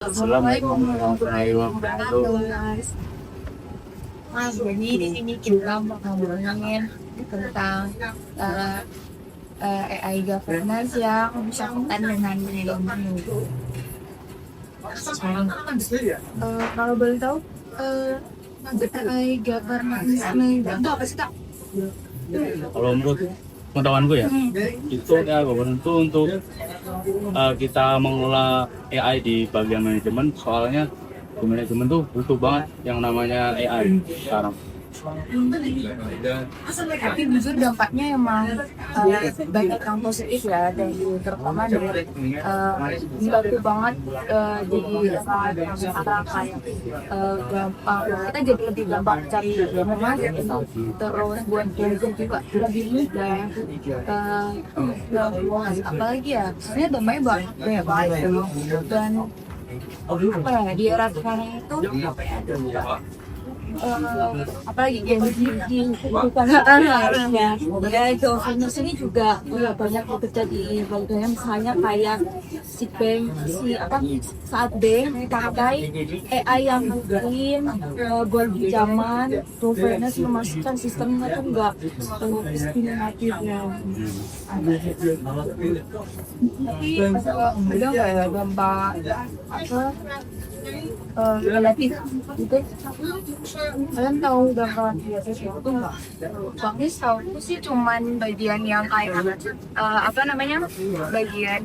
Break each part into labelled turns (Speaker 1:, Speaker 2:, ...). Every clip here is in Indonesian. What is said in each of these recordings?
Speaker 1: Assalamualaikum warahmatullahi wabarakatuh.
Speaker 2: Mas, jadi di sini kita mau ngomongin tentang uh, AI governance yang bersangkutan dengan lingkungan. Kalau boleh tahu, AI governance itu apa sih, Kak?
Speaker 1: Kalau menurut pengetahuanku ya, itu ya governance itu untuk kita mengelola AI di bagian manajemen. Soalnya di manajemen tuh butuh banget yang namanya AI sekarang.
Speaker 2: Tapi jujur dampaknya emang banyak yang positif ya, dan terutama dari membantu banget, jadi sekarang kayak gampang, kita jadi lebih gampang cari informasi, terus buat belajar juga lebih mudah, apalagi ya sebenarnya dampaknya banyak dan apa ya, di era sekarang itu apalagi Gen Z bukan harusnya ya, governance ini juga banyak bekerja di bagian, misalnya kayak si bank, saat bank pakai AI yang mungkin goal di zaman governance memastikan sistemnya tuh enggak diskriminatif ya. Tapi udah nggak ya dampak apa relatif gitu. Kalian tahu dampak relatif itu nggak? Soalnya tahu itu sih cuman bagian yang kayak apa namanya, bagian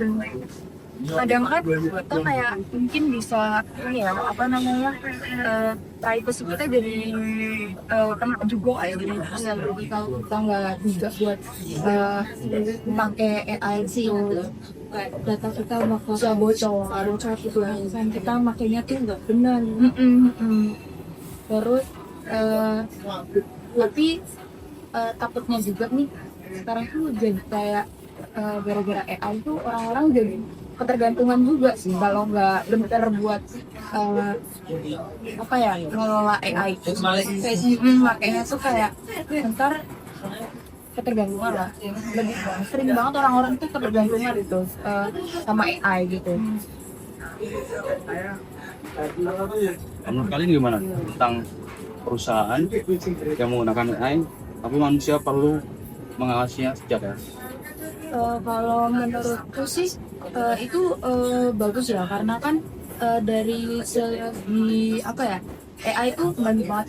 Speaker 2: kadang kan kita kayak mungkin bisa ini ya, apa namanya, privacy kita jadi kena juga kayak gitu. Jadi kalau kita nggak bisa buat pakai AI sih, data kita bakal bocor gitu kan, kita makanya tuh nggak benar. Terus tapi takutnya juga nih sekarang tuh jadi kayak gara-gara AI tuh orang-orang jadi ketergantungan juga sih kalau nggak bener buat apa ya, ngelola AI itu. Makanya tuh kayak ntar ketergantungan lah, lebih sering banget orang-orang tuh ketergantungan itu sama AI gitu.
Speaker 1: Menurut kalian gimana tentang perusahaan yang menggunakan AI, tapi manusia perlu mengawasinya sejak ya?
Speaker 2: Kalau menurutku sih itu bagus ya, karena kan dari segi apa ya, AI itu bantu banget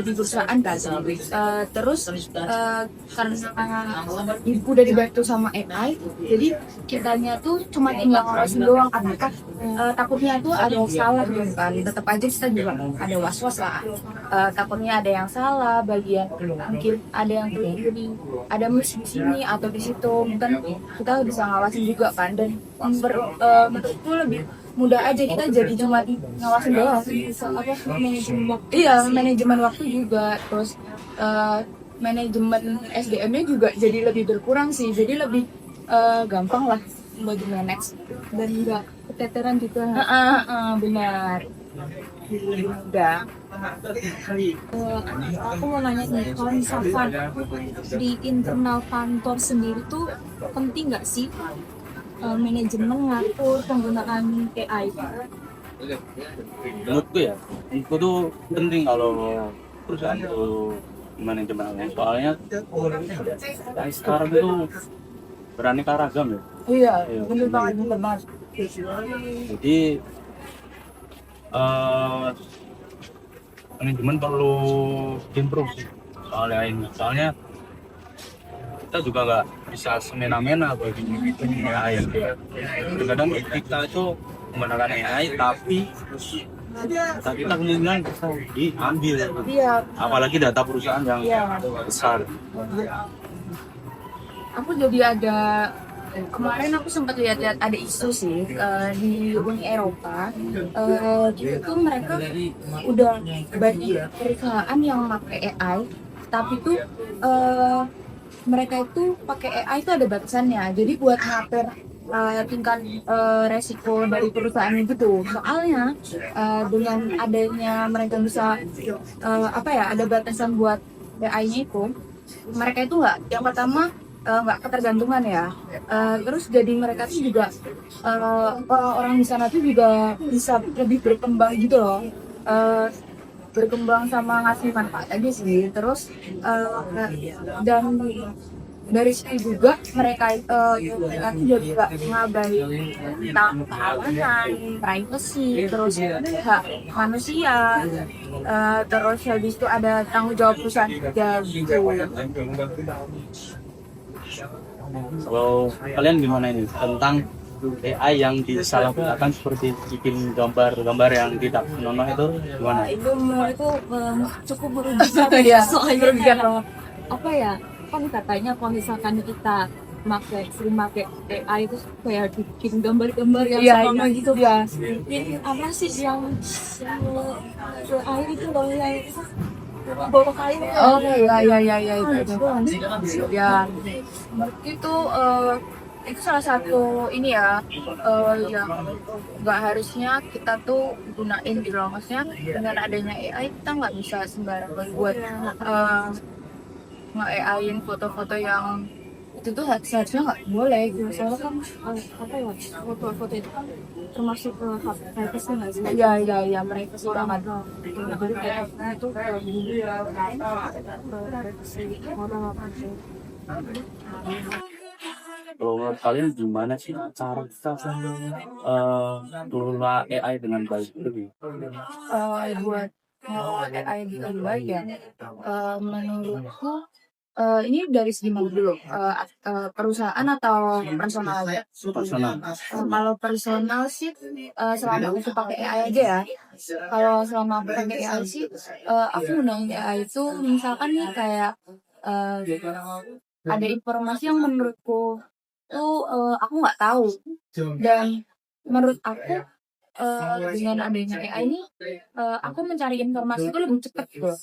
Speaker 2: di perusahaan kan. Terus karena udah dibantu sama AI, jadi kitanya tuh cuma tinggal ngawasin doang. Apakah takutnya tuh ada yang salah gitu kan? Tetap aja kita juga ada was-was lah. Takutnya ada yang salah, bagian mungkin ada yang keliru, ada miss di sini atau di situ. Mungkin kita bisa ngawasin juga kan, dan menurutku lebih mudah aja, kita jadi cuma ngawasin doang. Apa manajemen waktu, iya manajemen waktu juga, terus manajemen SDM-nya juga jadi lebih berkurang sih, jadi lebih gampang lah buat di manage dan enggak keteteran juga. Benar. Udah. Aku mau nanya nih, kalau misalkan di internal kantor sendiri tuh penting nggak sih manajemen ngatur penggunaan AI?
Speaker 1: Menurutku ya, itu tuh penting kalau perusahaan itu manajemen AI. Soalnya sekarang itu beraneka ragam ya.
Speaker 2: Iya, bener banget, bener banget.
Speaker 1: Jadi manajemen perlu improve sih soalnya ini. Soalnya kita juga nggak bisa semena-mena bagi AI. Kadang kita itu menggunakan AI, tapi kita kemungkinan bisa diambil.
Speaker 2: Iya.
Speaker 1: Apalagi data perusahaan yang besar.
Speaker 2: Aku jadi ada, kemarin aku sempat lihat-lihat ada isu sih di Uni Eropa, gitu mereka udah banyak perusahaan yang pakai AI, tapi tuh mereka itu pakai AI itu ada batasannya, jadi buat ngatur tingkat resiko dari perusahaan itu. Soalnya dengan adanya mereka bisa apa ya, ada batasan buat AI-nya itu, mereka itu nggak, yang pertama nggak ketergantungan ya. Terus jadi mereka tuh juga orang di sana tuh juga bisa lebih berkembang gitu loh. Eh, Berkembang sama ngasih manfaat aja sih. Terus dan dari situ juga mereka tuh juga ngabarin tentang keamanan, privacy, terus hak manusia, terus habis itu ada tanggung jawab perusahaan juga gitu.
Speaker 1: Kalau kalian gimana ini tentang AI yang disalahgunakan seperti bikin gambar-gambar yang tidak senonoh itu gimana?
Speaker 3: Itu menurutku cukup merugikan.
Speaker 2: Iya,
Speaker 3: Soalnya
Speaker 2: merugikan.
Speaker 3: apa ya, kan katanya kalau misalkan kita sering make AI itu kayak bikin gambar-gambar yang
Speaker 2: Iya,
Speaker 3: sama
Speaker 2: iya,
Speaker 3: gitu.
Speaker 2: iya.
Speaker 3: Ini apa sih yang AI itu loh yang bawa kain?
Speaker 2: Oh ya itu. Ya, itu salah satu ini ya, yang nggak harusnya kita tuh gunain gitu loh. Maksudnya dengan adanya AI kita nggak bisa sembarangan buat nge-AI-in foto-foto yang itu tuh seharusnya nggak boleh gitu.
Speaker 3: Soalnya kan apa ya, foto-foto itu kan termasuk hak privacy nggak sih?
Speaker 2: Iya, mereka sih banget.
Speaker 3: Jadi kayaknya itu privacy orang apa sih?
Speaker 1: Kalau menurut kalian gimana sih cara kita mengelola AI dengan baik itu?
Speaker 2: Buat ngelola AI dengan baik ya, menurutku ini dari segi mana dulu? Perusahaan atau personal?
Speaker 1: Personal.
Speaker 2: Kalau personal sih, selama aku pakai AI aja ya. Kalau selama aku pakai AI sih, aku gunain AI itu misalkan nih kayak ada informasi yang menurutku tuh aku nggak tahu, dan menurut aku dengan adanya AI ini aku mencari informasi itu lebih cepat gitu.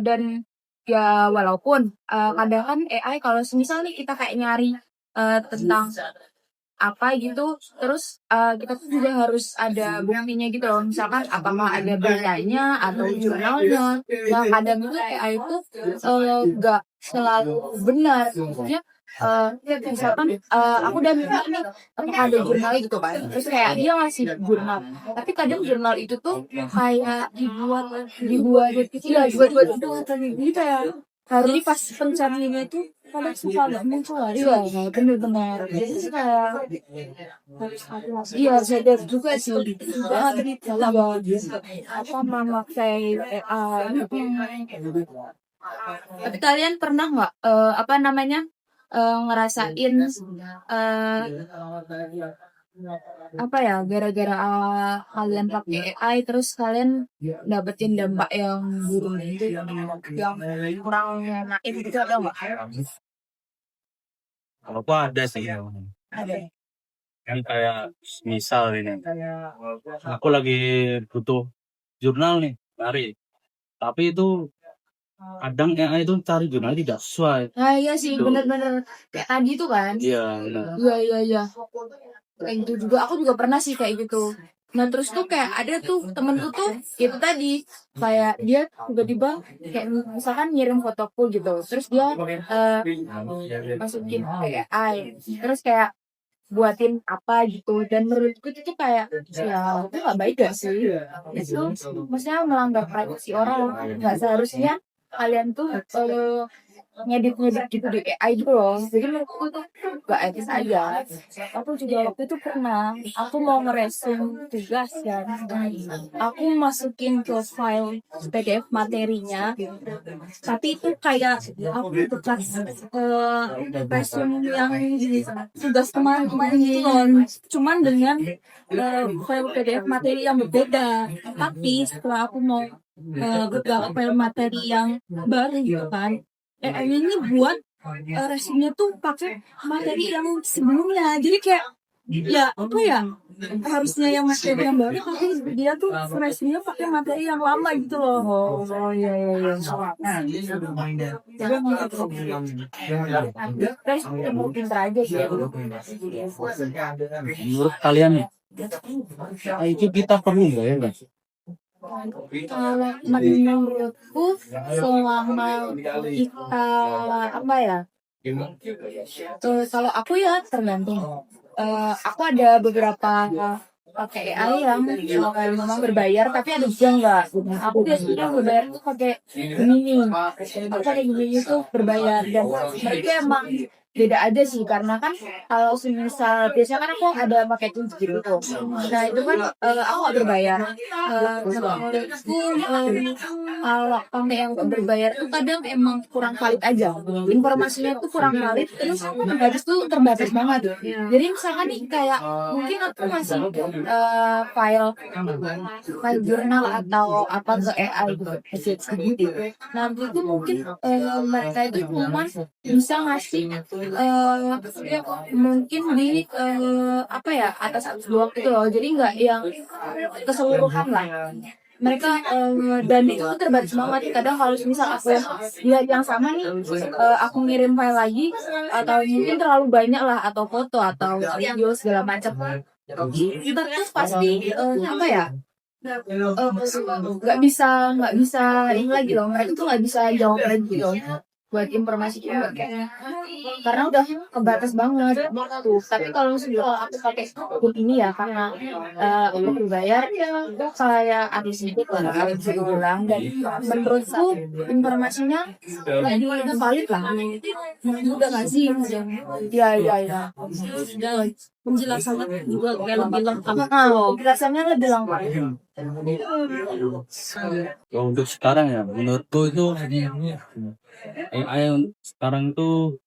Speaker 2: Dan ya walaupun kadang kan AI kalau misal nih kita kayak nyari tentang apa gitu, terus kita tuh juga harus ada buktinya gitu loh, misalkan apakah ada beritanya atau jurnalnya. Yang kadang itu AI itu nggak selalu benar, maksudnya misalkan aku udah minta nih apakah ada jurnal gitu kan, terus kayak dia ngasih jurnal, tapi kadang jurnal itu tuh kayak dibuat iya dibuat itu gitu ya.
Speaker 3: Jadi pas pencariannya itu kadang suka nggak muncul lah.
Speaker 2: Iya, bener-bener. Jadi sih kayak
Speaker 3: Harus hati-hati.
Speaker 2: iya sadar juga sih.
Speaker 3: Hati dalam apa memakai AI.
Speaker 2: Tapi kalian pernah nggak apa namanya ngerasain apa ya, gara-gara kalian pakai AI terus kalian dapetin dampak yang buruk gitu, yang kurang nyenain gitu, ada nggak?
Speaker 1: Kalau aku ada sih.
Speaker 2: Ada.
Speaker 1: Kan kayak misal ini, aku lagi butuh jurnal nih, cari. Tapi itu kadang AI itu cari jurnal tidak sesuai.
Speaker 2: Nah iya sih,
Speaker 1: Tuh.
Speaker 2: bener-bener kayak tadi tuh kan.
Speaker 1: Iya, benar.
Speaker 2: Iya. Kayak gitu juga, aku juga pernah sih kayak gitu. Nah terus tuh kayak ada tuh temenku tuh itu tadi, kayak dia tiba-tiba kayak misalkan ngirim fotoku gitu, terus dia masukin ke AI, terus kayak buatin apa gitu, dan menurutku itu tuh kayak ya itu nggak baik gak sih, itu maksudnya melanggar privasi orang. Nggak seharusnya kalian tuh ngedit gitu di AI gitu loh. Jadi menurutku tuh gak etis aja.
Speaker 3: Aku juga waktu itu pernah, aku mau ngeresume tugas kan, aku masukin ke file PDF materinya, tapi itu kayak aku bekas resume yang tugas teman-teman gitu loh, cuman dengan file PDF materi yang berbeda. Tapi setelah aku mau buka file materi yang baru gitu kan, ini buat resume-nya tuh pakai materi yang sebelumnya. Jadi kayak ya apa ya, harusnya yang materi yang baru, tapi dia tuh resume-nya pakai materi yang lama gitu loh.
Speaker 2: Iya. Terus mungkin aja sih.
Speaker 1: Menurut kalian nih, AI itu kita perlu nggak ya, guys?
Speaker 2: Kalau menurutku selama kita apa ya, Kalau aku ya tergantung. Aku ada beberapa pakai AI yang memang berbayar, tapi ada juga enggak. Aku biasanya berbayar tuh pakai Gemini. Aku pakai Gemini itu berbayar dan mereka emang beda aja sih, karena kan kalau misal biasanya kan aku ada pakai tuh gitu. Nah itu kan aku nggak berbayar. Menurutku kalau pakai yang berbayar tuh kadang emang kurang valid aja. Informasinya tuh kurang valid, terus habis tuh terbatas banget. Jadi misalkan nih kayak mungkin aku masih file file jurnal atau apa ke AI gitu. Nanti itu mungkin mereka itu cuma bisa ngasih mungkin di apa ya atas atas doang gitu loh. Jadi nggak yang keseluruhan lah. Mereka dan itu tuh terbatas banget. Kadang kalau misal aku lihat yang sama nih, aku ngirim file lagi atau mungkin terlalu banyak lah, atau foto atau video segala macam, kita tuh pasti apa ya nggak bisa ini lagi loh, mereka tuh nggak bisa jawab lagi loh buat informasi juga karena udah kebatas banget tuh. Tapi kalau misalnya aku pakai ini ya karena aku berbayar itu kayak ada sedikit lah harus diulang, dan menurutku informasinya lebih valid lah. Udah nggak sih ya
Speaker 3: Dan penjelasannya juga kayak lebih lengkap.
Speaker 2: penjelasannya lebih lengkap.
Speaker 1: Kalau untuk sekarang ya, menurutku itu AI sekarang itu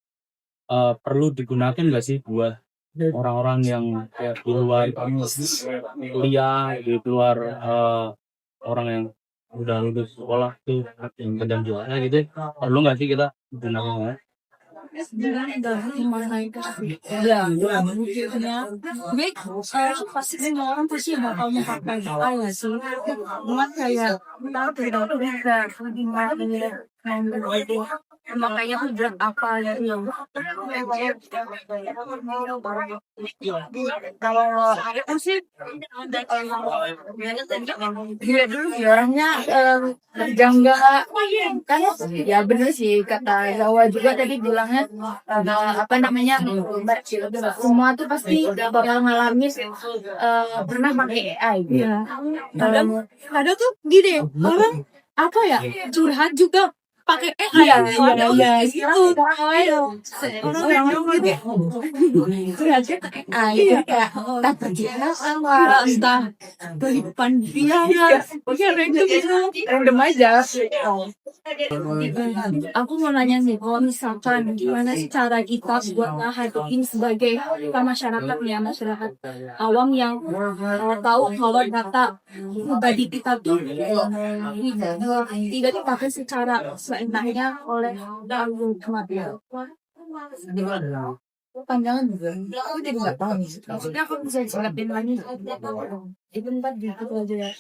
Speaker 1: perlu digunakan nggak sih buat orang-orang yang kayak di luar kuliah, di luar orang yang udah lulus sekolah tuh yang kadang juara gitu, perlu nggak sih kita gunakan?
Speaker 3: Gimana itu sih? Ya, wujudnya. Gue pasti semua orang pasti bakal memakai AI nggak sih? Cuman kayak tahu tidak makanya hujat apa gitu ya. Kalau aku sih
Speaker 2: Gila dulu sih orangnya terjangga kan, ya bener sih kata Zawa juga tadi bilangnya apa namanya semua tuh pasti bakal ngalamin pernah pakai AI gitu.
Speaker 3: ya, kadang tuh gini orang apa ya curhat juga pakai AI. Orang gitu
Speaker 2: Curhatnya pakai AI kayak tak percaya sama
Speaker 3: entah kehidupan dia ya
Speaker 2: random aja.
Speaker 3: Aku mau nanya nih, kalau misalkan gimana sih cara kita buat ngehadapin sebagai kita masyarakat ya, masyarakat awam yang tahu kalau data pribadi kita tuh tidak dipakai secara seenaknya oleh algoritma.
Speaker 2: Panjangan juga aku jadi nggak tahu nih, maksudnya aku bisa celetin lagi itu ntar gitu aja ya.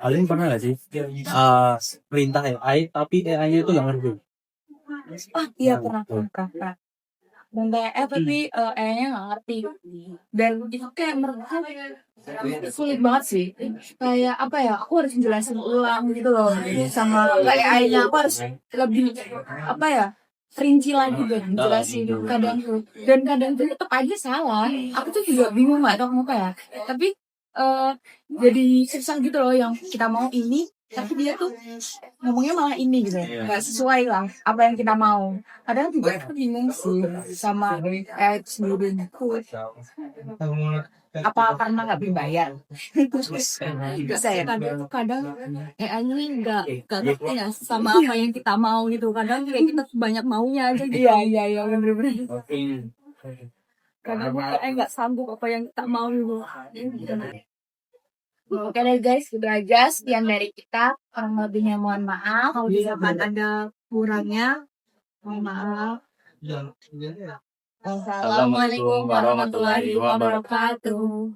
Speaker 1: Kalian pernah nggak sih perintah AI tapi AI-nya itu nggak ngerti?
Speaker 2: Iya pernah dan kayak tapi AI-nya nggak ngerti, dan itu kayak menurutku sulit banget sih. Kayak apa ya, aku harus jelasin ulang gitu loh sama AI-nya, aku harus lebih apa ya rinci lagi buat jelasin kadang tuh, dan kadang tuh tetap aja salah. Aku tuh juga bingung nggak tahu kenapa ya, tapi jadi susah gitu loh, yang kita mau ini tapi dia tuh ngomongnya malah ini gitu, nggak sesuai lah apa yang kita mau. Kadang juga aku bingung sih sama sendiri, apa karena nggak berbayar. Bisa ya
Speaker 3: Kadang AI ini nggak ngerti ya sama apa yang kita mau gitu. Kadang kayak kita banyak maunya aja gitu.
Speaker 2: iya bener-bener.
Speaker 3: Kadang AI nggak sanggup apa yang kita mau gitu.
Speaker 2: Oke deh guys, gitu aja sekian dari kita. Kurang lebihnya mohon maaf.
Speaker 3: Kalau misalkan ada kurangnya, mohon maaf.
Speaker 2: Wassalamualaikum warahmatullahi wabarakatuh.